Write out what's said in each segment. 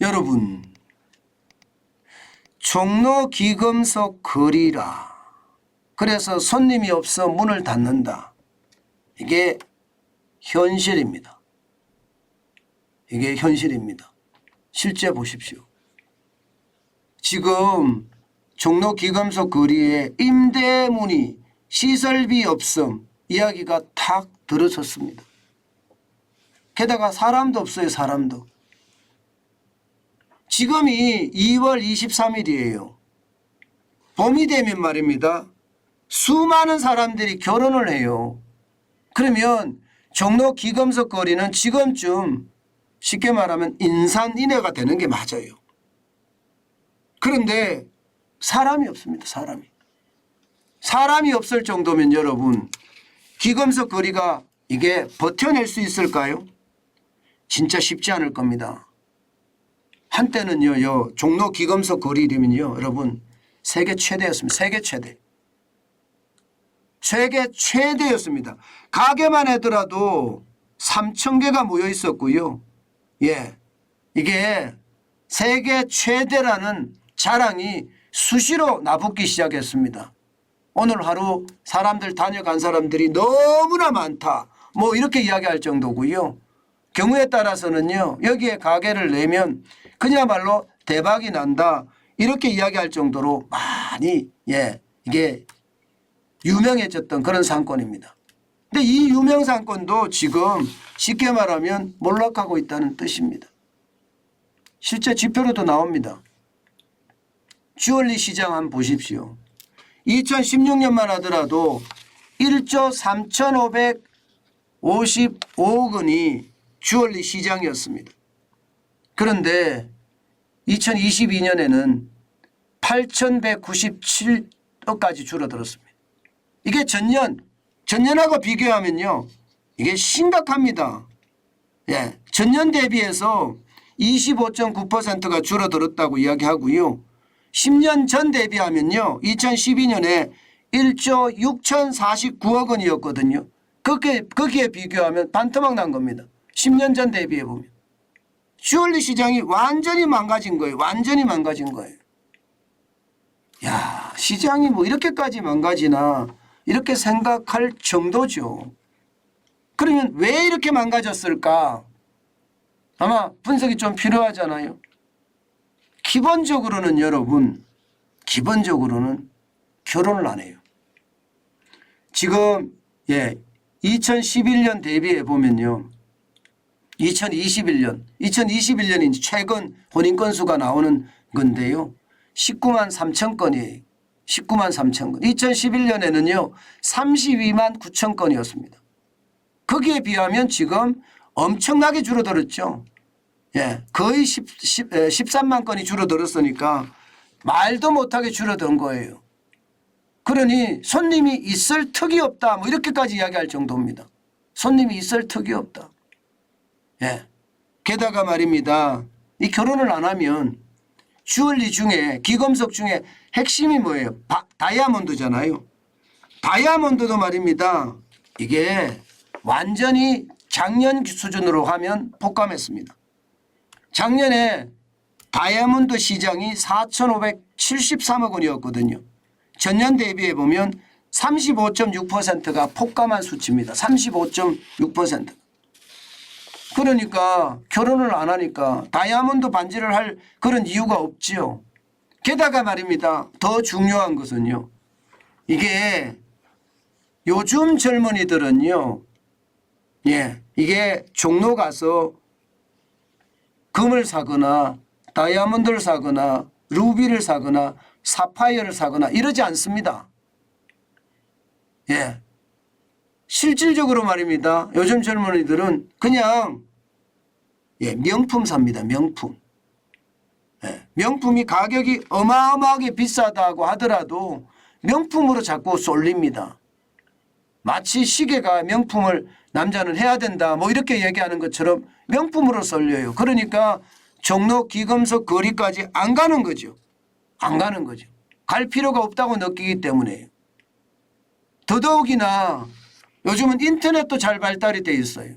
여러분, 종로 기금속 거리라. 그래서 손님이 없어 문을 닫는다. 이게 현실입니다. 이게 현실입니다. 실제 보십시오. 지금 종로 기금속 거리에 임대 문의, 시설비 없음 이야기가 탁 들어섰습니다. 게다가 사람도 없어요. 사람도. 지금이 2월 23일이에요. 봄이 되면 말입니다. 수많은 사람들이 결혼을 해요. 그러면 종로 기금속 거리는 지금쯤 쉽게 말하면 인산인해가 되는 게 맞아요. 그런데 사람이 없습니다. 사람이 없을 정도면 여러분, 기금속 거리가 이게 버텨낼 수 있을까요? 진짜 쉽지 않을 겁니다. 한때는요, 종로 기금속 거리 이름은요, 여러분, 세계 최대였습니다. 세계 최대. 세계 최대였습니다. 가게만 하더라도 3,000개가 모여 있었고요. 예. 이게 세계 최대라는 자랑이 수시로 나붙기 시작했습니다. 오늘 하루 사람들 다녀간 사람들이 너무나 많다. 뭐 이렇게 이야기할 정도고요. 경우에 따라서는요, 여기에 가게를 내면 그야말로 대박이 난다. 이렇게 이야기할 정도로 많이, 예, 이게 유명해졌던 그런 상권입니다. 근데 이 유명 상권도 지금 쉽게 말하면 몰락하고 있다는 뜻입니다. 실제 지표로도 나옵니다. 주얼리 시장 한번 보십시오. 2016년만 하더라도 1조 3,555억 원이 주얼리 시장이었습니다. 그런데 2022년에는 8,197억까지 줄어들었습니다. 이게 전년하고 비교하면요, 이게 심각합니다. 예, 전년 대비해서 25.9%가 줄어들었다고 이야기하고요. 10년 전 대비하면요, 2012년에 1조 6,049억 원이었거든요. 거기에 비교하면 반토막 난 겁니다. 10년 전 대비해 보면. 주얼리 시장이 완전히 망가진 거예요. 완전히 망가진 거예요. 야, 시장이 뭐 이렇게까지 망가지나 이렇게 생각할 정도죠. 그러면 왜 이렇게 망가졌을까? 아마 분석이 좀 필요하잖아요. 기본적으로는 여러분, 기본적으로는 결혼을 안 해요. 지금 2011년 대비해 보면요, 2021년이 최근 혼인 건수가 나오는 건데요, 19만 3천 건이에요. 19만 3천 건. 2011년에는요 32만 9천 건이었습니다. 거기에 비하면 지금 엄청나게 줄어들었죠. 예, 거의 13만 건이 줄어들었으니까 말도 못하게 줄어든 거예요. 그러니 손님이 있을 턱이 없다, 뭐 이렇게까지 이야기할 정도입니다. 손님이 있을 턱이 없다. 예. 게다가 말입니다, 이 결혼을 안 하면 주얼리 중에, 기금속 중에 핵심이 뭐예요? 다이아몬드잖아요. 다이아몬드도 말입니다, 이게 완전히 작년 수준으로 하면 폭감했습니다. 작년에 다이아몬드 시장이 4,573억 원이었거든요. 전년 대비해 보면 35.6%가 폭감한 수치입니다. 35.6%. 그러니까 결혼을 안 하니까 다이아몬드 반지를 할 그런 이유가 없지요. 게다가 말입니다, 더 중요한 것은요, 이게 요즘 젊은이들은요, 예, 이게 종로 가서 금을 사거나 다이아몬드를 사거나 루비를 사거나 사파이어를 사거나 이러지 않습니다. 예. 실질적으로 말입니다, 요즘 젊은이들은 그냥 명품 삽니다. 명품. 예. 명품이 가격이 어마어마하게 비싸다고 하더라도 명품으로 자꾸 쏠립니다. 마치 시계가 명품을 남자는 해야 된다, 뭐 이렇게 얘기하는 것처럼 명품으로 쏠려요. 그러니까 종로 기금속 거리까지 안 가는 거죠. 안 가는 거죠. 갈 필요가 없다고 느끼기 때문에요. 더더욱이나 요즘은 인터넷도 잘 발달이 돼 있어요.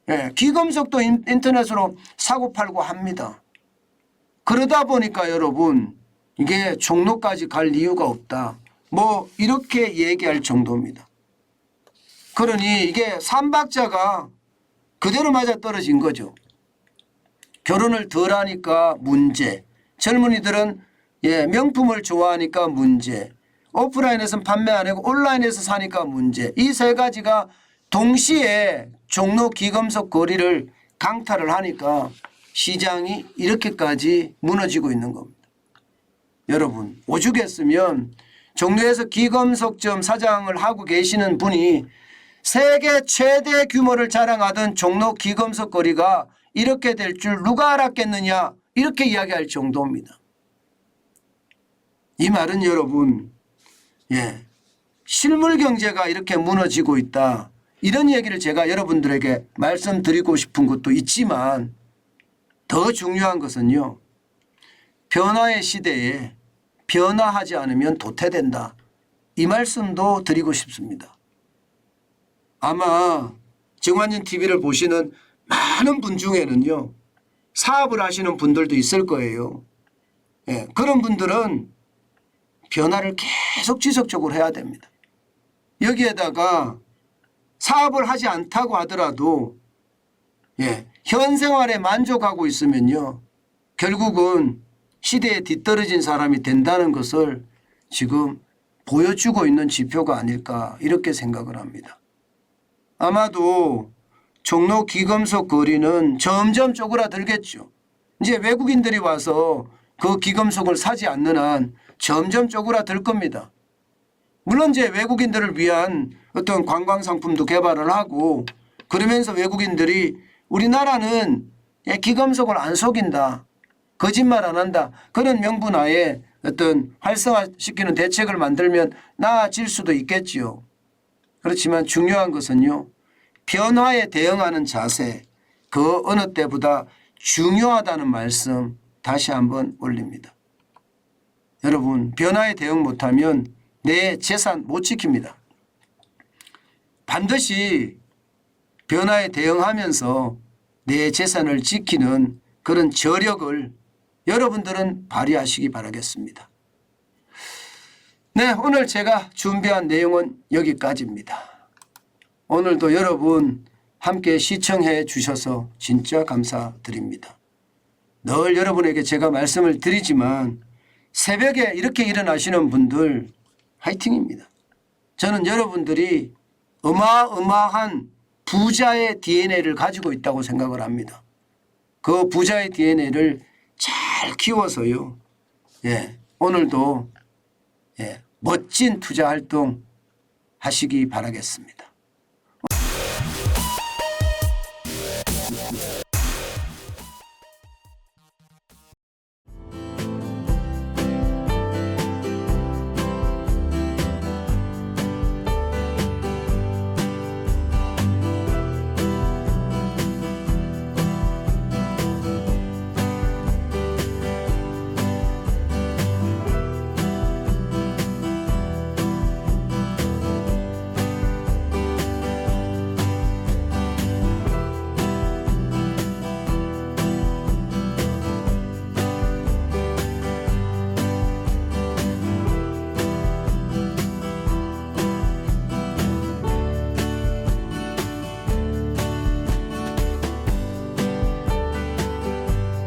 예, 귀금속도 인터넷으로 사고 팔고 합니다. 그러다 보니까 여러분 이게 종로까지 갈 이유가 없다. 뭐 이렇게 얘기할 정도입니다. 그러니 이게 삼박자가 그대로 맞아떨어진 거죠. 결혼을 덜 하니까 문제. 젊은이들은 명품을 좋아하니까 문제. 오프라인에서는 판매 안 하고 온라인에서 사니까 문제. 이 세 가지가 동시에 종로 귀금속 거리를 강탈을 하니까 시장이 이렇게까지 무너지고 있는 겁니다. 여러분 오죽했으면 종로에서 귀금속점 사장을 하고 계시는 분이 세계 최대 규모를 자랑하던 종로 귀금속 거리가 이렇게 될 줄 누가 알았겠느냐 이렇게 이야기할 정도입니다. 이 말은 여러분 실물 경제가 이렇게 무너지고 있다. 이런 얘기를 제가 여러분들에게 말씀드리고 싶은 것도 있지만 더 중요한 것은요. 변화의 시대에 변화하지 않으면 도태된다. 이 말씀도 드리고 싶습니다. 아마 정관진 TV를 보시는 많은 분 중에는요. 사업을 하시는 분들도 있을 거예요. 그런 분들은 변화를 계속 지속적으로 해야 됩니다. 여기에다가 사업을 하지 않다고 하더라도 현 생활에 만족하고 있으면요. 결국은 시대에 뒤떨어진 사람이 된다는 것을 지금 보여주고 있는 지표가 아닐까 이렇게 생각을 합니다. 아마도 종로 귀금속 거리는 점점 쪼그라들겠죠. 이제 외국인들이 와서 그 귀금속을 사지 않는 한 점점 쪼그라들 겁니다. 물론 이제 외국인들을 위한 어떤 관광 상품도 개발을 하고 그러면서 외국인들이 우리나라는 귀금속을 안 속인다. 거짓말 안 한다. 그런 명분하에 어떤 활성화시키는 대책을 만들면 나아질 수도 있겠지요. 그렇지만 중요한 것은요. 변화에 대응하는 자세 그 어느 때보다 중요하다는 말씀 다시 한번 올립니다. 여러분 변화에 대응 못하면 내 재산 못 지킵니다. 반드시 변화에 대응하면서 내 재산을 지키는 그런 저력을 여러분들은 발휘하시기 바라겠습니다. 네, 오늘 제가 준비한 내용은 여기까지입니다. 오늘도 여러분 함께 시청해 주셔서 진짜 감사드립니다. 늘 여러분에게 제가 말씀을 드리지만 새벽에 이렇게 일어나시는 분들 화이팅입니다. 저는 여러분들이 어마어마한 부자의 DNA를 가지고 있다고 생각을 합니다. 그 부자의 DNA를 잘 키워서요. 오늘도 멋진 투자 활동 하시기 바라겠습니다.